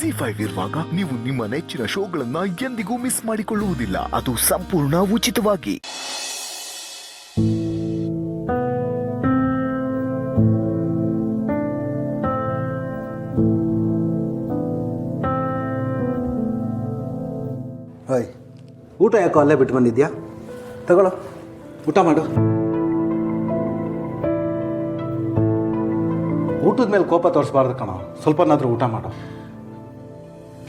ಜಿ5 ಇರುವಾಗ ನೀವು ನಿಮ್ಮ ನೆಚ್ಚಿನ ಶೋಗಳನ್ನ ಎಂದಿಗೂ ಮಿಸ್ ಮಾಡಿಕೊಳ್ಳುವುದಿಲ್ಲ. ಅದು ಸಂಪೂರ್ಣ ಉಚಿತವಾಗಿ. ಹಾಯ್, ಊಟ ಯಾಕೋ ಅಲ್ಲೇ ಬಿಟ್ಟು ಬಂದಿದ್ಯಾ? ತಗೊಳ್ಳೋ, ಊಟ ಮಾಡು. ಊಟದ ಮೇಲೆ ಕೋಪ ತೋರಿಸ್ಬಾರ್ದು ಕಣೋ, ಸ್ವಲ್ಪನಾದ್ರೂ ಊಟ ಮಾಡು.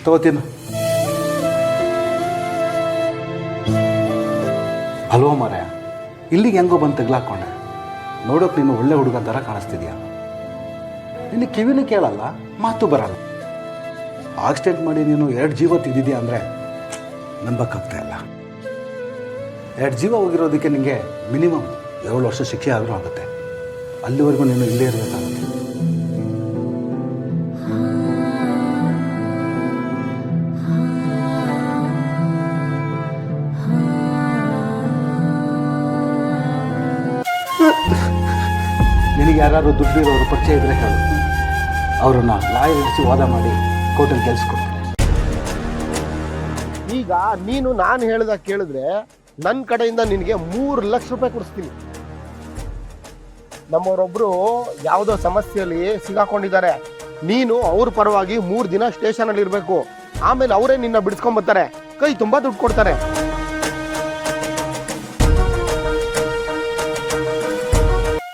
ತಗೋತೀನಿ. ಅಲ್ವೋ ಮಾರಾಯ, ಇಲ್ಲಿಗೆ ಹೆಂಗೋ ಬಂದು ತೆಗ್ಲಾಕೊಂಡೆ. ನೋಡೋಕೆ ನೀನು ಒಳ್ಳೆ ಹುಡುಗನ ಥರ ಕಾಣಿಸ್ತಿದ್ಯಾ. ನಿನ್ನ ಕಿವಿನೂ ಕೇಳಲ್ಲ, ಮಾತು ಬರಲ್ಲ. ಆಕ್ಸಿಡೆಂಟ್ ಮಾಡಿ ನೀನು 2 ಜೀವ ತೆಗೆದಿದ್ಯಾ ಅಂದರೆ ನಂಬಕ್ಕಾಗ್ತಾ ಇಲ್ಲ. 2 ಜೀವ ಹೋಗಿರೋದಕ್ಕೆ ನಿನಗೆ ಮಿನಿಮಮ್ 7 ವರ್ಷ ಶಿಕ್ಷೆ ಆದರೂ ಆಗುತ್ತೆ. ಅಲ್ಲಿವರೆಗೂ ನೀನು ಇಲ್ಲೇ ಇರಬೇಕಾಗುತ್ತೆ. ನಿನಗೆ ಯಾರು ದುಡ್ಡು ಇರೋರು ಪರಿಚಯ ಇದ್ರೆ ಹೇಳು, ಅವರನ್ನು ಲಾಯರ್ ಇರಿಸಿ ವಾದ ಮಾಡಿ ಕೋರ್ಟಲ್ಲಿ ಗೆಲ್ಸ್ಕೊಡ್ತೀನಿ. ಈಗ ನೀನು ನಾನು ಹೇಳ್ದಾಗ ಕೇಳಿದ್ರೆ ನನ್ನ ಕಡೆಯಿಂದ ನಿನಗೆ 3 ಲಕ್ಷ ರೂಪಾಯಿ ಕೊಡಿಸ್ತೀನಿ. ನಮ್ಮವರೊಬ್ರು ಯಾವುದೋ ಸಮಸ್ಯೆಯಲ್ಲಿ ಸಿಗಾಕೊಂಡಿದ್ದಾರೆ. ನೀನು ಅವ್ರ ಪರವಾಗಿ 3 ದಿನ ಸ್ಟೇಷನಲ್ಲಿ ಇರಬೇಕು. ಆಮೇಲೆ ಅವರೇ ನಿನ್ನ ಬಿಡಿಸ್ಕೊಂಬರ್ತಾರೆ, ಕೈ ತುಂಬ ದುಡ್ಡು ಕೊಡ್ತಾರೆ.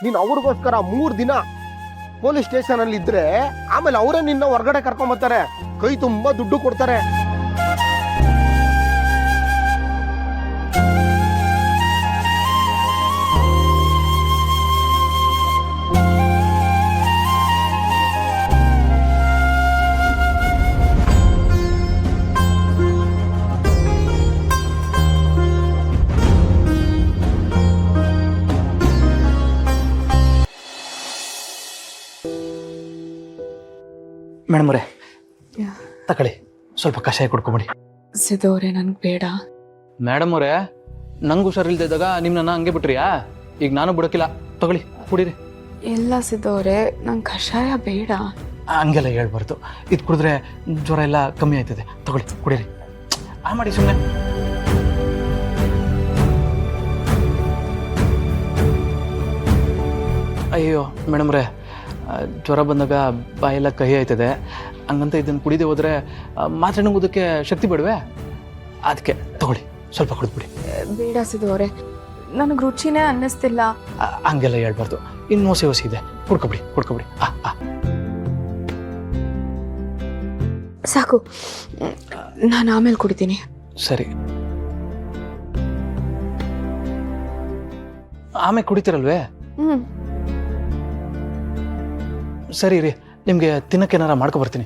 ನೀನು ಅವ್ರಿಗೋಸ್ಕರ 3 ದಿನ ಪೊಲೀಸ್ ಸ್ಟೇಷನಲ್ಲಿ ಇದ್ರೆ ಆಮೇಲೆ ಅವರೇ ನಿನ್ನ ಹೊರಗಡೆ ಕರ್ಕೊಂಬರ್ತಾರೆ, ಕೈ ತುಂಬ ದುಡ್ಡು ಕೊಡ್ತಾರೆ. ಮೇಡಮ್ರೆ, ತಗೊಳ್ಳಿ, ಸ್ವಲ್ಪ ಕಷಾಯ ಕುಡ್ಕೊಂಬಿಡಿ. ಸಿದೋರೆ ನನ್ಗೆ ಬೇಡ. ಮೇಡಮ್ ಅವರೇ, ನಂಗೆ ಹುಷಾರಿಲ್ದಿದ್ದಾಗ ನಿಮ್ಮನ್ನ ಹಂಗೆ ಬಿಟ್ರಿಯಾ? ಈಗ ನಾನು ಬಿಡೋಕಿಲ್ಲ, ತಗೊಳ್ಳಿ, ಕುಡೀರಿ. ಇಲ್ಲ ಸಿದೋರೆ, ನಂಗೆ ಕಷಾಯ ಬೇಡ. ಹಂಗೆಲ್ಲ ಹೇಳ್ಬಾರ್ದು. ಇದು ಕುಡಿದ್ರೆ ಜ್ವರ ಎಲ್ಲ ಕಮ್ಮಿ ಆಯ್ತದೆ. ತಗೊಳ್ಳಿ, ಕುಡೀರಿ. ಮಾಡಿ ಸುಮ್ಮನೆ. ಅಯ್ಯೋ ಮೇಡಮ್ರೆ, ಜ್ವರ ಬಂದಾಗ ಬಾಯೆಲ್ಲ ಕಹಿ ಆಯ್ತದೆ. ಹಂಗಂತ ಇದನ್ನು ಕುಡಿದೇ ಹೋದರೆ ಮಾತ್ರೆ ನುಂಗೋದಕ್ಕೆ ಶಕ್ತಿ ಬೇಡವೆ? ಅದಕ್ಕೆ ತಗೊಳ್ಳಿ, ಸ್ವಲ್ಪ ಕುಡಿದ್ಬಿಡಿ. ಬೇಡ ಸಿದೋರೆ, ನನಗೆ ರುಚಿನೇ ಅನ್ನಿಸ್ತಿಲ್ಲ. ಹಂಗೆಲ್ಲ ಹೇಳ್ಬಾರ್ದು. ಇನ್ನು ಹೊಸಿ ಇದೆ, ಕುಡ್ಕೊಬಿಡಿ, ಕುಡ್ಕೊಬಿಡಿ. ಸಾಕು, ನಾನು ಆಮೇಲೆ ಕುಡಿತೀನಿ. ಸರಿ, ಆಮೇಲೆ ಕುಡಿತೀರಲ್ವೇ? ಸರಿ ರೀ, ನಿಮಗೆ ತಿನ್ನಕ್ಕೇನಾರ ಮಾಡ್ಕೊ ಬರ್ತೀನಿ.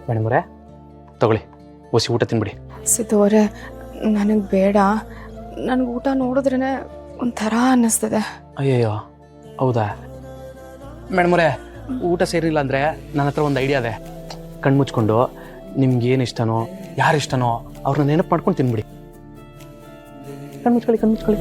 ಮೇಡಮ್ರೆ, ತಗೊಳ್ಳಿ, ಹೊಸಿ ಊಟ ತಿನ್ಬಿಡಿ. ಸಿದೋರೆ, ನನಗೆ ಬೇಡ. ನನಗೆ ಊಟ ನೋಡಿದ್ರೇ ಒಂಥರ ಅನ್ನಿಸ್ತದೆ. ಅಯ್ಯಯ್ಯೋ, ಹೌದಾ? ಮೇಡಮ್ರೆ, ಊಟ ಸೇರಿಲ್ಲ ಅಂದರೆ ನನ್ನ ಹತ್ರ ಒಂದು ಐಡಿಯಾ ಇದೆ. ಕಣ್ಮುಚ್ಕೊಂಡು ನಿಮ್ಗೆ ಏನು ಇಷ್ಟನೋ, ಯಾರು ಇಷ್ಟನೋ ಅವ್ರನ್ನ ನೆನಪು ಮಾಡ್ಕೊಂಡು ತಿನ್ಬಿಡಿ. ಕಣ್ಮುಚ್ಕೊಳ್ಳಿ, ಕಣ್ಮುಚ್ಕೊಳ್ಳಿ.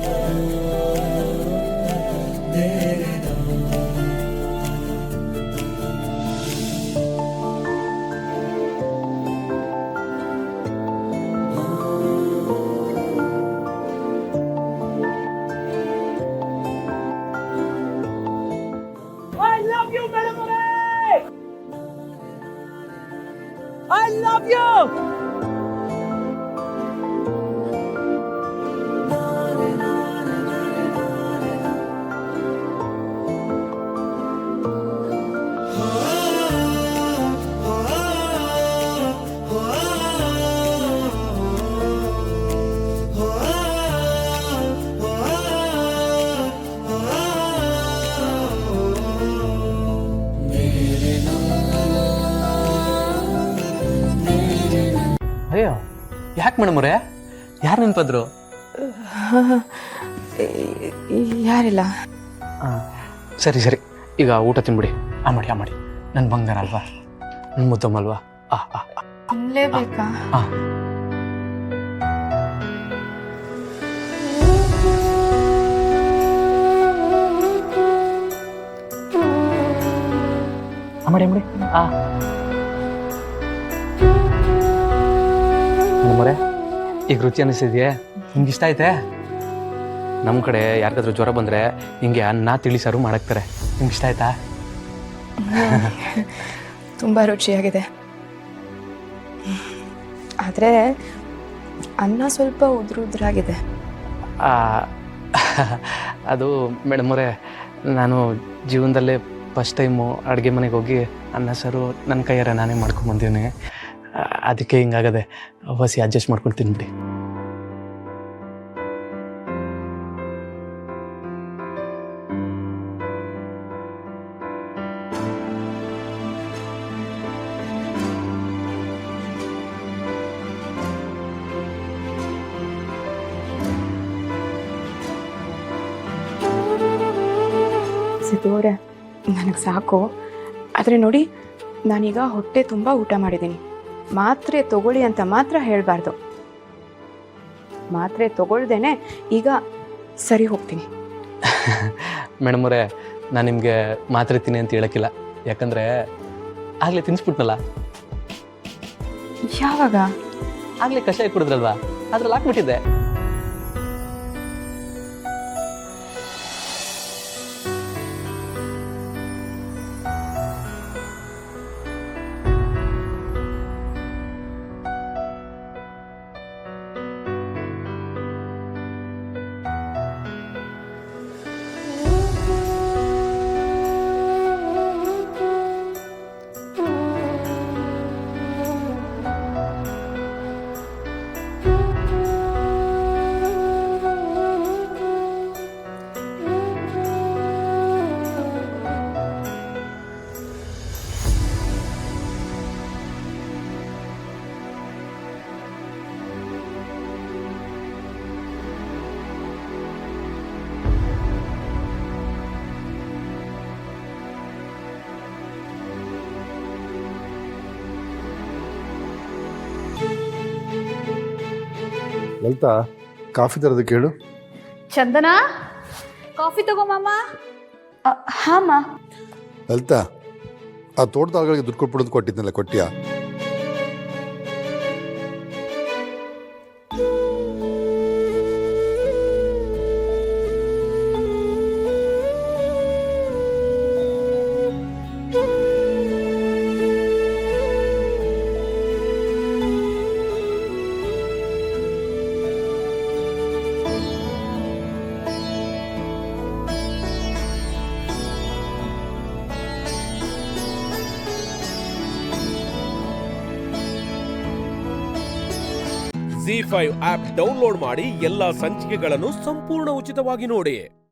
I love you! ಅಯ್ಯೋ, ಯಾಕೆ ಮೇಡಮ್ರೆ, ಯಾರು ನೆನಪದ್ರು? ಯಾರಿಲ್ಲ. ಸರಿ ಸರಿ, ಈಗ ಊಟ ತಿನ್ಬಿಡಿ. ಮಾಡಿ ನನ್ನ ಬಂಗಾರ ಅಲ್ವಾ, ನನ್ನ ಮುದ್ದಮ್ಮ ಅಲ್ವಾ? ತಿನ್ಲೇಬೇಕಾ? ಮಾಡಿ ಮೊರೆ ಈಗ ರುಚಿ ಅನ್ನಿಸಿದ್ಯೆ? ನಿಮ್ಗೆ ಇಷ್ಟ ಆಯ್ತೆ? ನಮ್ಮ ಕಡೆ ಯಾರಿಗಾದ್ರೂ ಜ್ವರ ಬಂದರೆ ಹಿಂಗೆ ಅನ್ನ ತಿಳಿ ಸಾರು ಮಾಡಾಕ್ತಾರೆ. ನಿಮ್ಗೆ ಇಷ್ಟ ಆಯ್ತಾ? ತುಂಬ ರುಚಿಯಾಗಿದೆ. ಆದರೆ ಅನ್ನ ಸ್ವಲ್ಪ ಉದುರಾಗಿದೆ. ಅದು ಮೇಡಮ್ ಅವರೇ, ನಾನು ಜೀವನದಲ್ಲೇ ಫಸ್ಟ್ ಟೈಮು ಅಡುಗೆ ಮನೆಗೆ ಹೋಗಿ ಅನ್ನ ಸಾರು ನನ್ನ ಕೈಯಾರೆ ನಾನೇ ಮಾಡ್ಕೊಂಬಂದೀನಿ. ಅದಕ್ಕೆ ಹಿಂಗಾಗದೆ. ಹೊಸಿ ಅಡ್ಜಸ್ಟ್ ಮಾಡ್ಕೊಂಡು ತಿನ್ಬಿಡಿ. ಸಿದ್ದು ಅವರೇ, ನನಗೆ ಸಾಕು. ಆದರೆ ನೋಡಿ, ನಾನೀಗ ಹೊಟ್ಟೆ ತುಂಬ ಊಟ ಮಾಡಿದ್ದೀನಿ. ಮಾತ್ರೆ ತಗೊಳ್ಳಿ ಅಂತ ಮಾತ್ರ ಹೇಳಬಾರ್ದು. ಮಾತ್ರೆ ತಗೊಳ್ದೇನೆ ಈಗ ಸರಿ ಹೋಗ್ತೀನಿ. ಮೇಡಮ್ ಅವರೇ, ನಾನು ನಿಮಗೆ ಮಾತ್ರೆ ತಿನ್ನಿ ಅಂತ ಹೇಳೋಕ್ಕಿಲ್ಲ. ಯಾಕಂದರೆ ಆಗಲೇ ತಿನ್ನಿಸ್ಬಿಟ್ನಲ್ಲ. ಯಾವಾಗ? ಆಗಲೇ ಕಷಾಯ ಕುಡಿದ್ರಲ್ವಾ, ಅದ್ರಲ್ಲಿ ಹಾಕ್ಬಿಟ್ಟಿದ್ದೆ. ಲಲಿತಾ, ಕಾಫಿ ತರೋದಕ್ಕೆ ಹೇಳು. ಚಂದನ, ಕಾಫಿ ತಗೋಮಮ್ಮ. ಹಾಂ. ಲಲಿತಾ, ಆ ತೋಟದಾಗಳಿಗೆ ದುಡ್ಡು ಕೊಟ್ಬಿಡೋದು ಕೊಟ್ಟಿದ್ನಲ್ಲ, ಕೊಟ್ಟಿಯಾ? ZEE5 ಆಪ್ ಡೌನ್ಲೋಡ್ ಮಾಡಿ ಎಲ್ಲಾ ಸಂಚಿಕೆಗಳನ್ನು ಸಂಪೂರ್ಣ ಉಚಿತವಾಗಿ ನೋಡಿ.